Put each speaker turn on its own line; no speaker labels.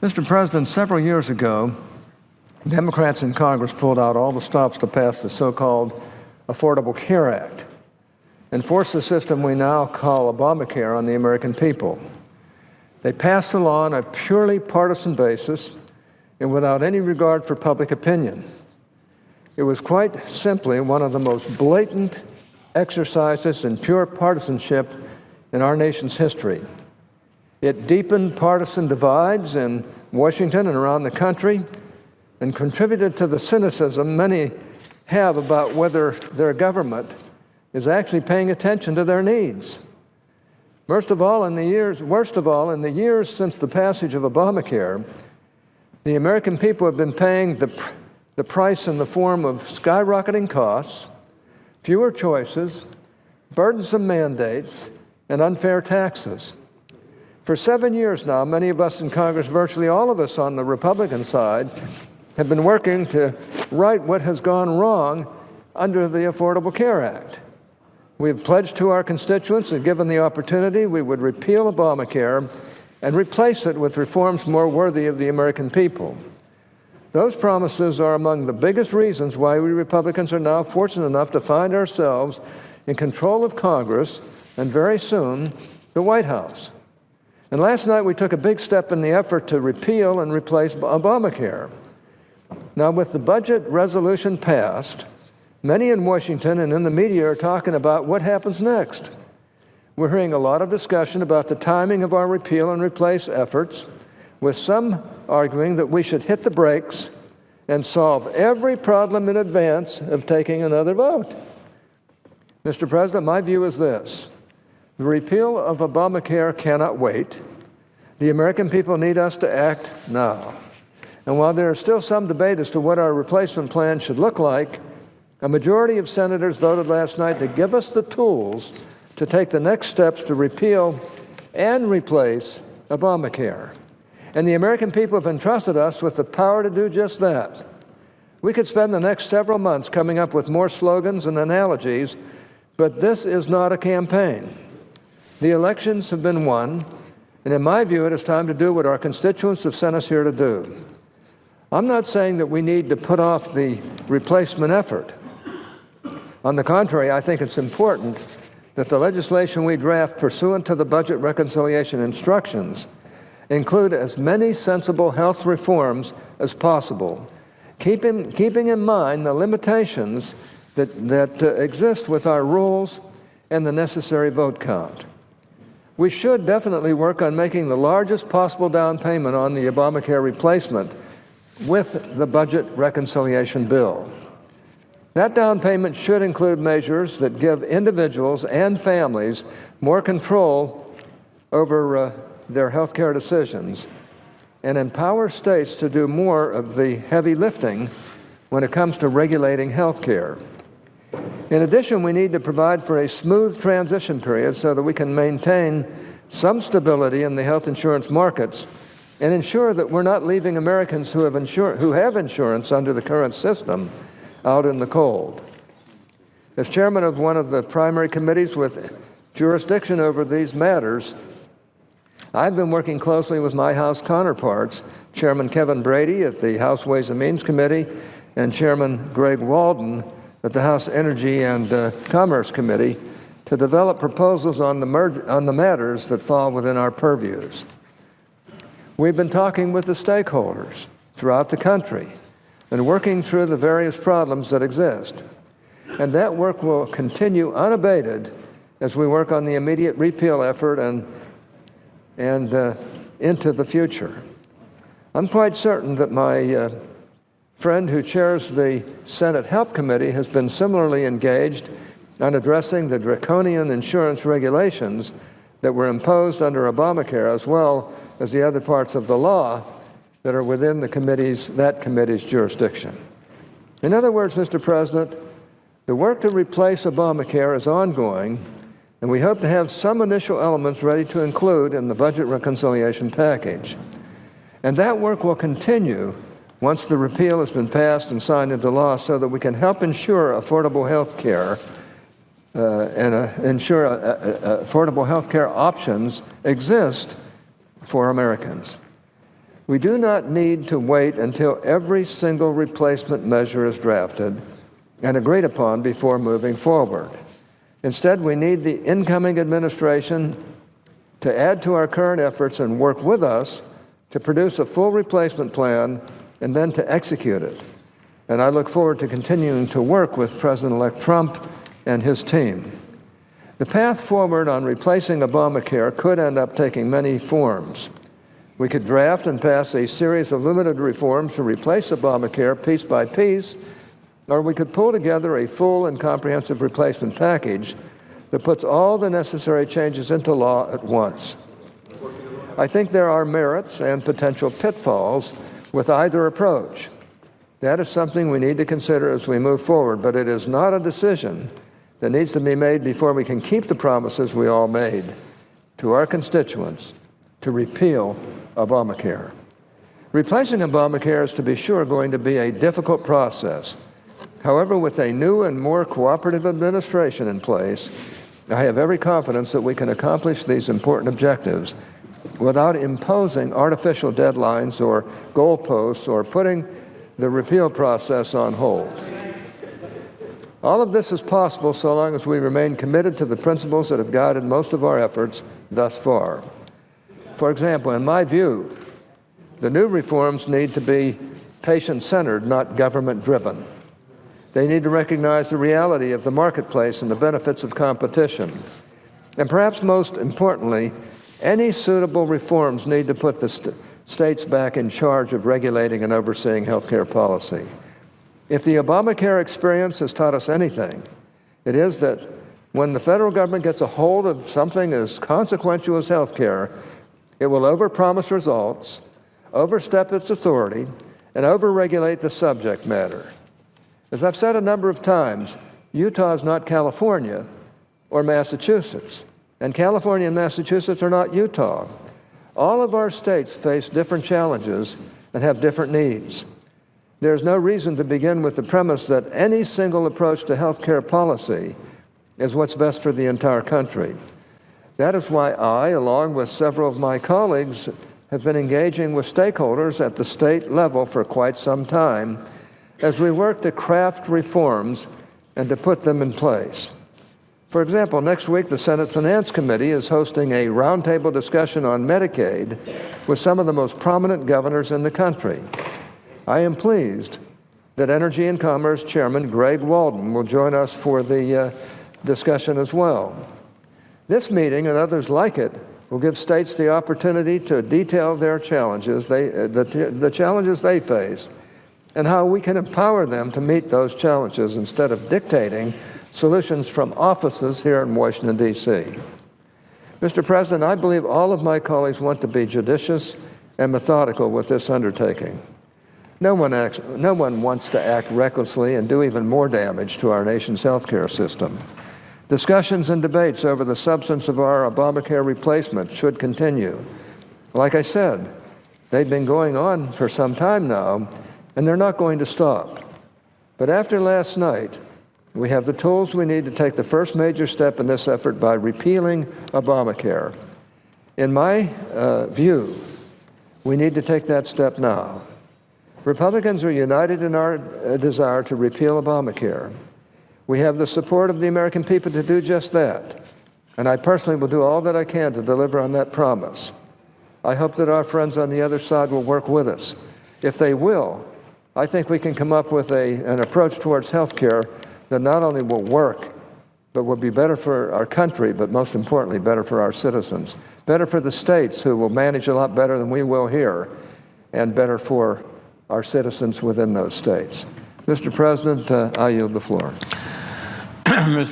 Mr. President, several years ago, Democrats in Congress pulled out all the stops to pass the so-called Affordable Care Act and forced the system we now call Obamacare on the American people. They passed the law on a purely partisan basis and without any regard for public opinion. It was quite simply one of the most blatant exercises in pure partisanship in our nation's history. It deepened partisan divides in Washington and around the country and contributed to the cynicism many have about whether their government is actually paying attention to their needs. Worst of all, in the years since the passage of Obamacare, the American people have been paying the price in the form of skyrocketing costs, fewer choices, burdensome mandates, and unfair taxes. For 7 years now, many of us in Congress, virtually all of us on the Republican side, have been working to right what has gone wrong under the Affordable Care Act. We have pledged to our constituents that given the opportunity, we would repeal Obamacare and replace it with reforms more worthy of the American people. Those promises are among the biggest reasons why we Republicans are now fortunate enough to find ourselves in control of Congress and very soon the White House. And last night we took a big step in the effort to repeal and replace Obamacare. Now, with the budget resolution passed, many in Washington and in the media are talking about what happens next. We're hearing a lot of discussion about the timing of our repeal and replace efforts, with some arguing that we should hit the brakes and solve every problem in advance of taking another vote. Mr. President, my view is this. The repeal of Obamacare cannot wait. The American people need us to act now. And while there is still some debate as to what our replacement plan should look like, a majority of senators voted last night to give us the tools to take the next steps to repeal and replace Obamacare. And the American people have entrusted us with the power to do just that. We could spend the next several months coming up with more slogans and analogies, but this is not a campaign. The elections have been won, and in my view, it is time to do what our constituents have sent us here to do. I'm not saying that we need to put off the replacement effort. On the contrary, I think it's important that the legislation we draft pursuant to the budget reconciliation instructions include as many sensible health reforms as possible, keeping in mind the limitations that exist with our rules and the necessary vote count. We should definitely work on making the largest possible down payment on the Obamacare replacement with the budget reconciliation bill. That down payment should include measures that give individuals and families more control over their health care decisions and empower states to do more of the heavy lifting when it comes to regulating health care. In addition, we need to provide for a smooth transition period so that we can maintain some stability in the health insurance markets and ensure that we're not leaving Americans who have insurance under the current system out in the cold. As chairman of one of the primary committees with jurisdiction over these matters, I've been working closely with my House counterparts, Chairman Kevin Brady at the House Ways and Means Committee and Chairman Greg Walden at the House Energy and Commerce Committee, to develop proposals on the matters that fall within our purviews. We've been talking with the stakeholders throughout the country and working through the various problems that exist. And that work will continue unabated as we work on the immediate repeal effort and into the future. I'm quite certain that my friend who chairs the Senate Help Committee has been similarly engaged on addressing the draconian insurance regulations that were imposed under Obamacare, as well as the other parts of the law that are within that committee's jurisdiction. In other words, Mr. President, the work to replace Obamacare is ongoing, and we hope to have some initial elements ready to include in the budget reconciliation package. And that work will continue once the repeal has been passed and signed into law so that we can help ensure affordable health care affordable health care options exist for Americans. We do not need to wait until every single replacement measure is drafted and agreed upon before moving forward. Instead, we need the incoming administration to add to our current efforts and work with us to produce a full replacement plan and then to execute it. And I look forward to continuing to work with President-elect Trump and his team. The path forward on replacing Obamacare could end up taking many forms. We could draft and pass a series of limited reforms to replace Obamacare piece by piece, or we could pull together a full and comprehensive replacement package that puts all the necessary changes into law at once. I think there are merits and potential pitfalls with either approach. That is something we need to consider as we move forward, but it is not a decision that needs to be made before we can keep the promises we all made to our constituents to repeal Obamacare. Replacing Obamacare is, to be sure, going to be a difficult process. However, with a new and more cooperative administration in place, I have every confidence that we can accomplish these important objectives without imposing artificial deadlines or goalposts or putting the repeal process on hold. All of this is possible so long as we remain committed to the principles that have guided most of our efforts thus far. For example, in my view, the new reforms need to be patient-centered, not government-driven. They need to recognize the reality of the marketplace and the benefits of competition. And perhaps most importantly, any suitable reforms need to put the states back in charge of regulating and overseeing health care policy. If the Obamacare experience has taught us anything, it is that when the federal government gets a hold of something as consequential as health care, it will overpromise results, overstep its authority, and overregulate the subject matter. As I've said a number of times, Utah is not California or Massachusetts, and California and Massachusetts are not Utah. All of our states face different challenges and have different needs. There's no reason to begin with the premise that any single approach to health care policy is what's best for the entire country. That is why I, along with several of my colleagues, have been engaging with stakeholders at the state level for quite some time as we work to craft reforms and to put them in place. For example, next week the Senate Finance Committee is hosting a roundtable discussion on Medicaid with some of the most prominent governors in the country. I am pleased that Energy and Commerce Chairman Greg Walden will join us for the discussion as well. This meeting and others like it will give states the opportunity to detail their challenges, the challenges they face, and how we can empower them to meet those challenges instead of dictating solutions from offices here in Washington, D.C. Mr. President, I believe all of my colleagues want to be judicious and methodical with this undertaking. No one wants to act recklessly and do even more damage to our nation's health care system. Discussions and debates over the substance of our Obamacare replacement should continue. Like I said, they've been going on for some time now, and they're not going to stop. But after last night, we have the tools we need to take the first major step in this effort by repealing Obamacare. In my view, we need to take that step now. Republicans are united in our desire to repeal Obamacare. We have the support of the American people to do just that, and I personally will do all that I can to deliver on that promise. I hope that our friends on the other side will work with us. If they will, I think we can come up with an approach towards health care that not only will work, but will be better for our country, but most importantly, better for our citizens, better for the states who will manage a lot better than we will here, and better for our citizens within those states. Mr. President, I yield the floor.
Mr.